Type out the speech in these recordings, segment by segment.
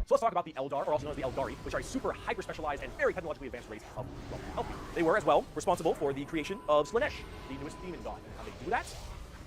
So let's talk about the Eldar, or also known as the Eldari, which are a super hyper-specialized and very technologically advanced race of Elf. They were, as well, responsible for the creation of Slaanesh, the newest demon god. And how they do that?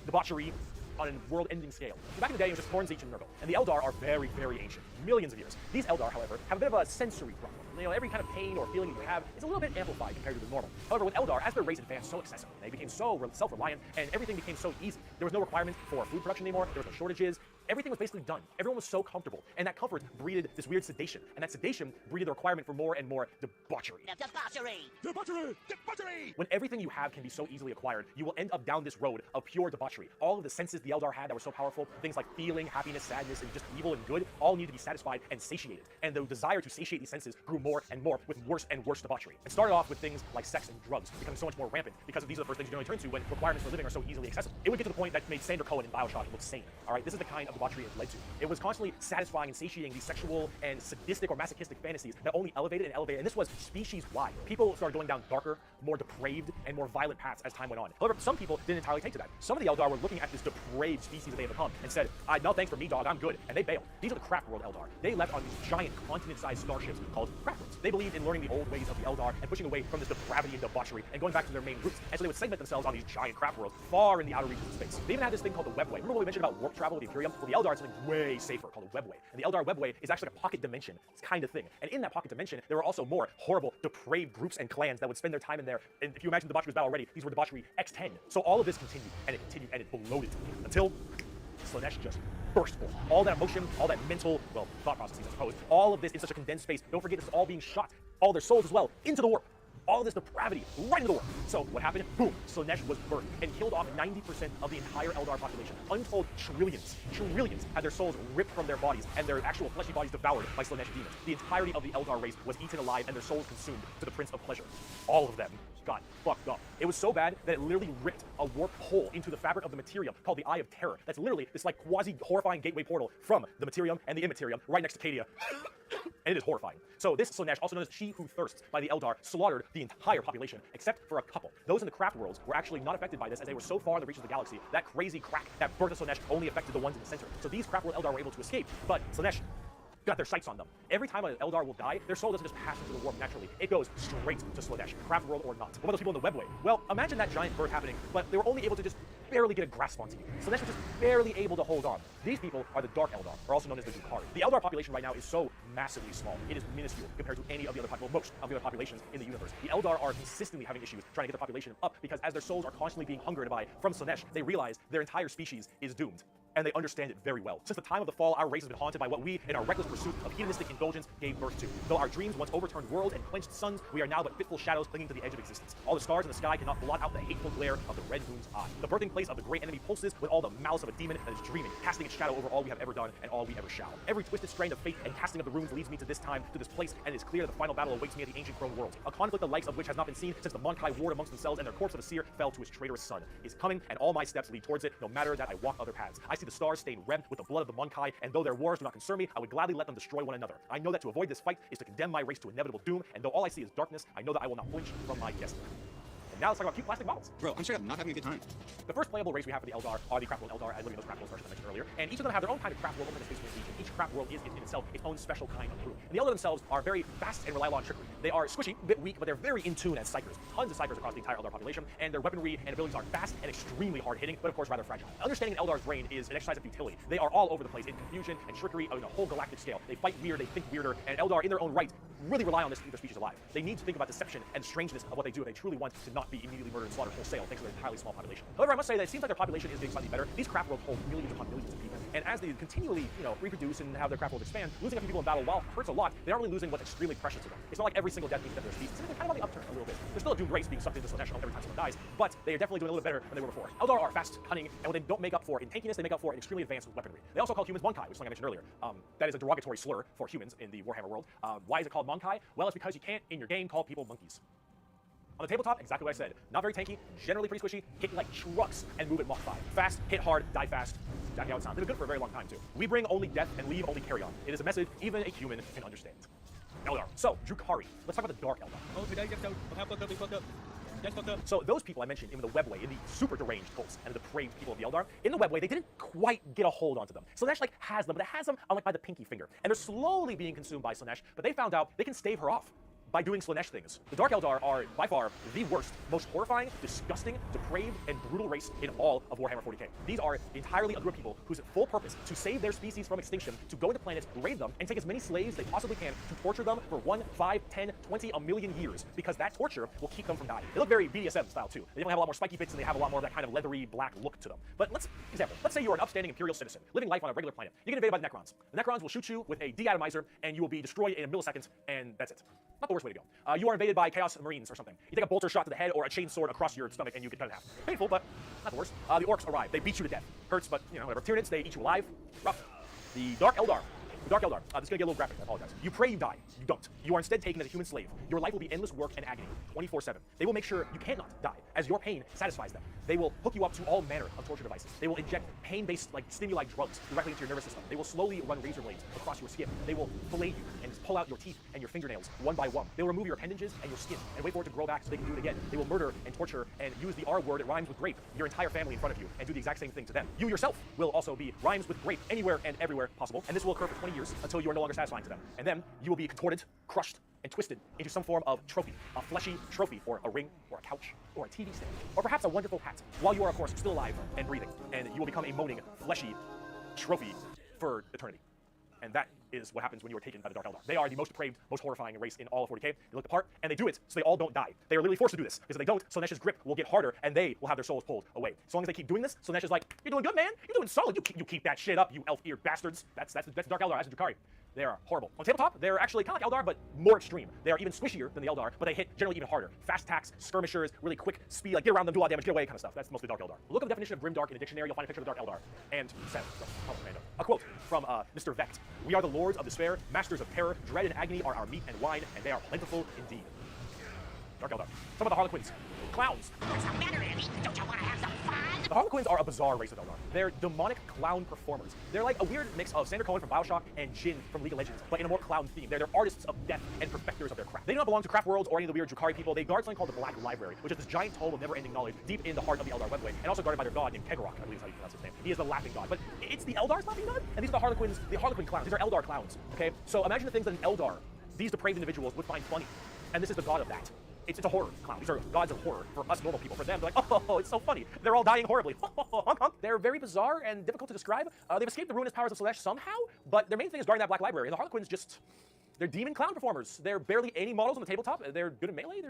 Debauchery on a world-ending scale. So back in the day, it was just Thorn, Zeech, and Nurgle. And the Eldar are very, very ancient, millions of years. These Eldar, however, have a bit of a sensory problem. You know, every kind of pain or feeling you have is a little bit amplified compared to the normal. However, with Eldar, as their race advanced so excessively, they became so self-reliant, and everything became so easy. There was no requirement for food production anymore, there was no shortages, everything was basically done. Everyone was so comfortable, and that comfort breeded this weird sedation, and that sedation breeded the requirement for more and more debauchery. Debauchery! Debauchery! Debauchery! When everything you have can be so easily acquired, you will end up down this road of pure debauchery. All of the senses the Eldar had that were so powerful, things like feeling, happiness, sadness, and just evil and good, all needed to be satisfied and satiated. And the desire to satiate these senses grew more and more with worse and worse debauchery. It started off with things like sex and drugs becoming so much more rampant because these are the first things you generally turn to when requirements for living are so easily accessible. It would get to the point that made Sander Cohen in Bioshock look sane. Alright, this is the kind of debauchery it led to. It was constantly satisfying and satiating these sexual and sadistic or masochistic fantasies that only elevated, and this was species-wide. People started going down darker, more depraved, and more violent paths as time went on. However, some people didn't entirely take to that. Some of the Eldar were looking at this depraved species that they had become and said, no thanks for me, dog, I'm good, and they bailed. These are the Crap World Eldar. They left on these giant continent-sized starships called Crap Worlds. They believed in learning the old ways of the Eldar and pushing away from this depravity and debauchery and going back to their main roots. And so they would segment themselves on these giant crap worlds far in the outer reaches of space. They even had this thing called the Webway. Remember what we mentioned about warp travel with the Imperium? Well, the Eldar had something way safer called the Webway. And the Eldar Webway is actually like a pocket dimension kind of thing. And in that pocket dimension, there were also more horrible, depraved groups and clans that would spend their time in there. And if you imagine debauchery was bad already, these were debauchery X10. So all of this continued, and it bloated until Slaanesh just burst forth. All that emotion, all that mental, well, thought processes, I suppose, all of this in such a condensed space. Don't forget, this is all being shot, all their souls as well, into the warp. All this depravity right into the warp. So what happened? Boom! Slaanesh was birthed and killed off 90% of the entire Eldar population. Untold trillions had their souls ripped from their bodies and their actual fleshy bodies devoured by Slaanesh demons. The entirety of the Eldar race was eaten alive and their souls consumed to the Prince of Pleasure. All of them got fucked up. It was so bad that it literally ripped a warp hole into the fabric of the Materium called the Eye of Terror. That's literally this like quasi-horrifying gateway portal from the Materium and the Immaterium right next to Cadia. And it is horrifying. So this Slaanesh, also known as She Who Thirsts by the Eldar, slaughtered the entire population, except for a couple. Those in the craft worlds were actually not affected by this, as they were so far in the reaches of the galaxy, that crazy crack that birthed Slaanesh only affected the ones in the center. So these craft world Eldar were able to escape, but Slaanesh got their sights on them. Every time an Eldar will die, their soul doesn't just pass into the warp naturally. It goes straight to Slaanesh, craft world or not. One of those people in the Webway. Well, imagine that giant birth happening, but they were only able to just barely get a grasp onto you. Slaanesh was just barely able to hold on. These people are the Dark Eldar, or also known as the Drukhari. The Eldar population right now is so massively small. It is minuscule compared to any of the other most of the other populations in the universe. The Eldar are consistently having issues trying to get their population up because as their souls are constantly being hungered by from Slaanesh, they realize their entire species is doomed. And they understand it very well. Since the time of the fall, our race has been haunted by what we, in our reckless pursuit of hedonistic indulgence, gave birth to. Though our dreams once overturned worlds and quenched suns, we are now but fitful shadows clinging to the edge of existence. All the stars in the sky cannot blot out the hateful glare of the red moon's eye. The birthing place of the great enemy pulses with all the malice of a demon that is dreaming, casting its shadow over all we have ever done and all we ever shall. Every twisted strand of fate and casting of the runes leads me to this time, to this place, and it is clear that the final battle awaits me at the ancient Chrome world. A conflict the likes of which has not been seen since the Monkai warred amongst themselves and their corpse of a seer fell to his traitorous son. Is coming, and all my steps lead towards it, no matter that I walk other paths. I see the stars stained red with the blood of the Monkai, and though their wars do not concern me, I would gladly let them destroy one another. I know that to avoid this fight is to condemn my race to inevitable doom, and though all I see is darkness, I know that I will not flinch from my destiny. And now let's talk about cute plastic models. Bro, I'm straight up not having a good time. The first playable race we have for the Eldar are the Craft World Eldar, and living in those Craft World stars I mentioned earlier, and each of them have their own kind of Craft World open space between each, and each Craft World is in itself its own special kind of crew. And the Eldar themselves are very fast and reliable on trickery. They are squishy, a bit weak, but they're very in tune as psychers. Tons of psychers across the entire Eldar population, and their weaponry and abilities are fast and extremely hard-hitting, but of course rather fragile. Understanding an Eldar's brain is an exercise of futility. They are all over the place in confusion and trickery on a whole galactic scale. They fight weird, they think weirder, and Eldar, in their own right, really rely on this to keep their species alive. They need to think about deception and strangeness of what they do if they truly want to not be immediately murdered and slaughtered wholesale thanks to their entirely small population. However, I must say that it seems like their population is getting slightly better. These craft worlds hold millions upon millions of people, and as they continually, reproduce and have their craft worlds expand, losing a few people in battle, while hurts a lot, they aren't really losing what's extremely precious to them. It's not like every single death means that their species. It's kind of on the upturn a little bit. There's still a doomed race being sucked into Slaanesh every time someone dies, but they are definitely doing a little bit better than they were before. Eldar are fast, cunning, and what they don't make up for in tankiness, they make up for in extremely advanced weaponry. They also call humans Monkai, which is something I mentioned earlier. That is a derogatory slur for humans in the Warhammer world. Why is it called Monkai? Well, it's because you can't, in your game, call people monkeys. On the tabletop, exactly what I said. Not very tanky, generally pretty squishy, hit like trucks, and move at Mach 5. Fast, hit hard, die fast. Exactly how it sounds. It was good for a very long time, too. We bring only death and leave only carry-on. It is a message even a human can understand. Eldar. So, Drukhari. Let's talk about the Dark Eldar. Yes, Doctor. So those people I mentioned in the webway, in the super deranged cults and the depraved people of the Eldar, in the webway, they didn't quite get a hold onto them. Slaanesh like has them, but it has them on like by the pinky finger, and they're slowly being consumed by Slaanesh. But they found out they can stave her off by doing Slaanesh things. The Dark Eldar are, by far, the worst, most horrifying, disgusting, depraved, and brutal race in all of Warhammer 40k. These are entirely a group of people whose full purpose to save their species from extinction, to go into planets, raid them, and take as many slaves they possibly can to torture them for 1, 5, 10, 20, a million years, because that torture will keep them from dying. They look very BDSM style too. They don't have a lot more spiky bits, and they have a lot more of that kind of leathery black look to them. But let's say you're an upstanding Imperial citizen, living life on a regular planet. You get invaded by the Necrons. The Necrons will shoot you with a deatomizer, and you will be destroyed in a millisecond, and that's it. Not the worst way to go. You are invaded by Chaos Marines or something. You take a bolter shot to the head or a chain sword across your stomach and you get cut in half. Painful, but not the worst. The orcs arrive. They beat you to death. Hurts, but you know, whatever. Tyranids, they eat you alive. Rough. The Dark Eldar. The Dark Eldar. This is going to get a little graphic, I apologize. You pray you die. You don't. You are instead taken as a human slave. Your life will be endless work and agony, 24/7. They will make sure you cannot die, as your pain satisfies them. They will hook you up to all manner of torture devices. They will inject pain-based, like, stimuli drugs directly into your nervous system. They will slowly run razor blades across your skin. They will fillet you and pull out your teeth and your fingernails one by one. They will remove your appendages and your skin and wait for it to grow back so they can do it again. They will murder and torture and use the R word, it rhymes with grape, your entire family in front of you, and do the exact same thing to them. You yourself will also be rhymes with grape anywhere and everywhere possible, and this will occur for 20 years until you are no longer satisfying to them. And then you will be contorted, crushed, and twisted into some form of trophy, a fleshy trophy, or a ring, or a couch, or a TV stand, or perhaps a wonderful hat, while you are, of course, still alive and breathing, and you will become a moaning, fleshy trophy for eternity. And that is what happens when you are taken by the Dark Eldar. They are the most depraved, most horrifying race in all of 40k. They look the part, and they do it so they all don't die. They are literally forced to do this, because if they don't, Slaanesh's grip will get harder, and they will have their souls pulled away. So long as they keep doing this, Slaanesh is like, you're doing good, man. You're doing solid. You keep that shit up, you elf-eared bastards. That's Dark Eldar, that's Drukhari. They are horrible. On tabletop, they're actually kind of like Eldar, but more extreme. They are even squishier than the Eldar, but they hit generally even harder. Fast attacks, skirmishers, really quick speed, like get around them, do a lot of damage, get away kind of stuff. That's mostly Dark Eldar. Look up the definition of grimdark in a dictionary, you'll find a picture of the Dark Eldar. And a quote from Mr. Vecht. We are the lords of despair, masters of terror, dread and agony are our meat and wine, and they are plentiful indeed. Dark Eldar. Talk about the Harlequins. Clowns. What's the matter, Eddie? Don't you want to have some fun? The Harlequins are a bizarre race of Eldar. They're demonic clown performers. They're like a weird mix of Sander Cohen from Bioshock and Jin from League of Legends, but in a more clown theme. They're artists of death and perfecters of their craft. They do not belong to Craft Worlds or any of the weird Drukhari people. They guard something called the Black Library, which is this giant tome of never-ending knowledge deep in the heart of the Eldar webway, and also guarded by their god named Kegorok, I believe is how you pronounce his name. He is the laughing god, but it's the Eldar's laughing god, and these are the Harlequin clowns. These are Eldar clowns, okay? So imagine the things that an Eldar, these depraved individuals, would find funny, and this is the god of that. It's a horror clown. These are gods of horror for us normal people. For them, they're like, oh, it's so funny. They're all dying horribly. They're very bizarre and difficult to describe. They've escaped the ruinous powers of Slaanesh somehow, but their main thing is guarding that Black Library. And the Harlequins they're demon clown performers. They're barely any models on the tabletop. They're good at melee.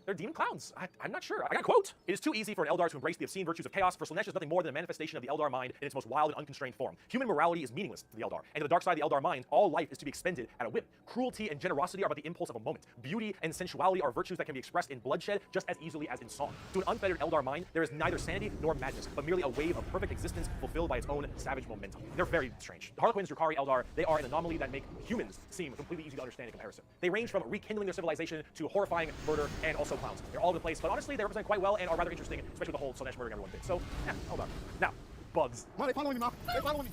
They're demon clowns. I'm not sure. I got a quote. It is too easy for an Eldar to embrace the obscene virtues of chaos, for Slaanesh is nothing more than a manifestation of the Eldar mind in its most wild and unconstrained form. Human morality is meaningless to the Eldar, and to the dark side of the Eldar mind, all life is to be expended at a whim. Cruelty and generosity are but the impulse of a moment. Beauty and sensuality are virtues that can be expressed in bloodshed just as easily as in song. To an unfettered Eldar mind, there is neither sanity nor madness, but merely a wave of perfect existence fulfilled by its own savage momentum. They're very strange. The Harlequins, Drukhari, Eldar, they are an anomaly that make humans seem completely easy to understand in comparison. They range from rekindling their civilization to horrifying murder and also clowns. They're all over the place, but honestly, they represent quite well and are rather interesting, especially with the whole Slaanesh murdering everyone bit. So, yeah, hold on. Now, bugs. Why are they following me, Mom? They're following me.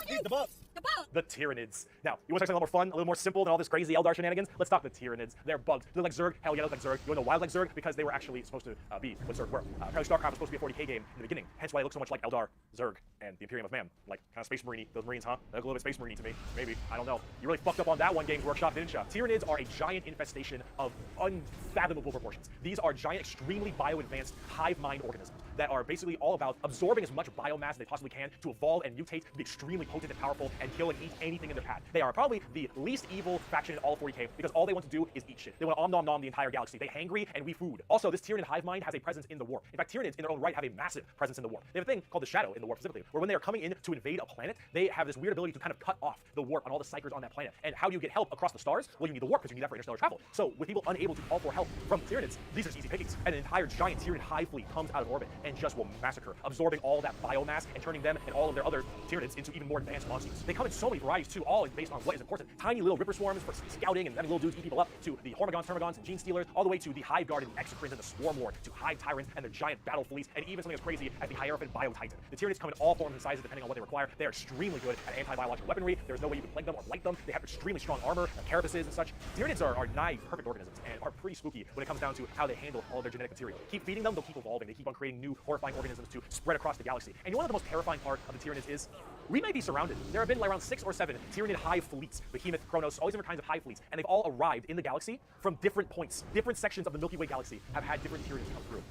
These the bugs. The bugs. The Tyranids. Now, you want something a little more fun, a little more simple than all this crazy Eldar shenanigans? Let's talk the Tyranids. They're bugs. They look like Zerg. Hell yeah, they look like Zerg. You want to know why they look like Zerg? Because they were actually supposed to be what Zerg were. Apparently StarCraft was supposed to be a 40k game in the beginning, hence why they look so much like Eldar, Zerg, and the Imperium of Man. Like, kind of Space Marine-y. Those Marines, huh? They look a little bit Space Marine to me. Maybe. I don't know. You really fucked up on that one, Games Workshop, didn't ya? Tyranids are a giant infestation of unfathomable proportions. These are giant, extremely bio-advanced hive mind organisms that are basically all about absorbing as much biomass as they possibly can to evolve and mutate, to be extremely potent and powerful, and kill and eat anything in their path. They are probably the least evil faction in all of 40k because all they want to do is eat shit. They want to nom the entire galaxy. They hangry and we food. Also, this Tyranid hive mind has a presence in the warp. In fact, Tyranids in their own right have a massive presence in the warp. They have a thing called the Shadow in the warp specifically, where when they are coming in to invade a planet, they have this weird ability to kind of cut off the warp on all the psychers on that planet. And how do you get help across the stars? Well, you need the warp because you need that for interstellar travel. So with people unable to call for help from Tyranids, these are easy pickings. And an entire giant Tyranid hive fleet comes out of orbit and just will massacre, absorbing all that biomass and turning them and all of their other Tyranids into even more advanced monsters. They come in so many varieties too, all based on what is important. Tiny little Ripper Swarms for scouting and letting little dudes eat people up, to the Hormigons, Termagons, and Gene Stealers, all the way to the Hive Guard and Exocrines and the Swarm Lord, to Hive Tyrants and their giant battle fleets, and even something as crazy as the Hierophant Bio-Titan. The Tyranids come in all forms and sizes depending on what they require. They are extremely good at anti-biological weaponry. There's no way you can plague them or light them. They have extremely strong armor, carapaces and such. Tyranids are nigh perfect organisms and are pretty spooky when it comes down to how they handle all of their genetic material. Keep feeding them, they'll keep evolving. They keep on creating new horrifying organisms to spread across the galaxy. And you know what the most terrifying part of the Tyranids is? We may be surrounded. There have been around 6 or 7 Tyranid hive fleets, Behemoth, Kronos, all these different kinds of hive fleets, and they've all arrived in the galaxy from different points. Different sections of the Milky Way galaxy have had different Tyranids come through.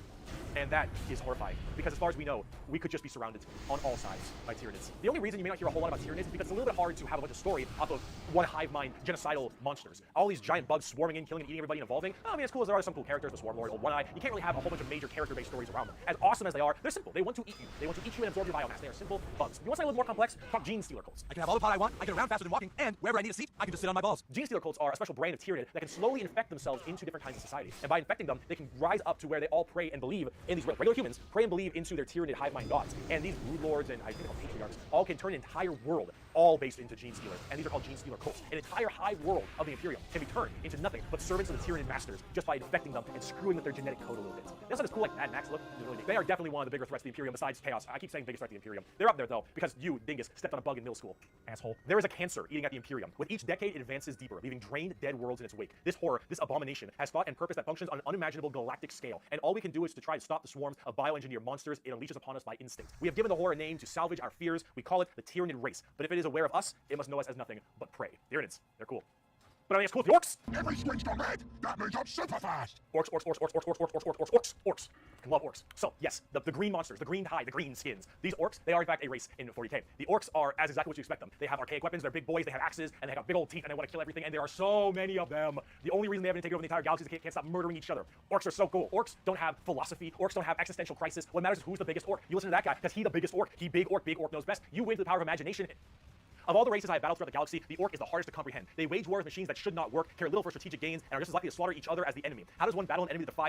And that is horrifying, because as far as we know, we could just be surrounded on all sides by Tyranids. The only reason you may not hear a whole lot about Tyranids is because it's a little bit hard to have a bunch of story off of one hive mind genocidal monsters. All these giant bugs swarming in, killing and eating everybody and evolving. I mean, as cool as there are some cool characters, the Swarm Lord, Old One Eye, you can't really have a whole bunch of major character-based stories around them. As awesome as they are, they're simple. They want to eat you. They want to eat you and absorb your biomass. They are simple bugs. You want something a little more complex? Talk Gene Stealer cults. I can have all the pot I want, I get around faster than walking, and wherever I need a seat, I can just sit on my balls. Gene Stealer cults are a special brand of Tyranid that can slowly infect themselves into different kinds of society. And by infecting them, they can rise up to where they all pray and believe in these regular humans, pray and believe into their Tyranid hive mind gods. And these brood lords and I think they're called patriarchs all can turn an entire world all based into Gene Stealers. And these are called Gene Stealer cults. An entire hive world of the Imperium can be turned into nothing but servants of the Tyranid masters just by infecting them and screwing with their genetic code a little bit. That's not as cool like Mad Max look. Really they are definitely one of the bigger threats to the Imperium besides Chaos. I keep saying biggest threat to the Imperium. They're up there though, because you, dingus, stepped on a bug in middle school. Asshole. There is a cancer eating at the Imperium. With each decade, it advances deeper, leaving drained, dead worlds in its wake. This horror, this abomination, has thought and purpose that functions on an unimaginable galactic scale. And all we can do is to try to stop the swarms of bioengineered monsters it unleashes upon us by instinct. We have given the horror a name to salvage our fears. We call it the Tyranid race. But if it is aware of us, it must know us as nothing but prey. Tyranids, they're cool. But I mean, it's cool with the orcs. Every screen's gone red. That means I'm super fast. Orcs. I love orcs. So, yes, the green monsters, the green hide, the green skins. These orcs, they are in fact a race in 40k. The orcs are as exactly what you expect them. They have archaic weapons, they're big boys, they have axes, and they have big old teeth, and they want to kill everything, and there are so many of them. The only reason they haven't taken over the entire galaxy is they can't stop murdering each other. Orcs are so cool. Orcs don't have philosophy. Orcs don't have existential crisis. What matters is who's the biggest orc. You listen to that guy, because he's the biggest orc. He big orc knows best. You win through the power of imagination. Of all the races I have battled throughout the galaxy, the orc is the hardest to comprehend. They wage war with machines that should not work, care little for strategic gains, and are just as likely to slaughter each other as the enemy. How does one battle an enemy that defies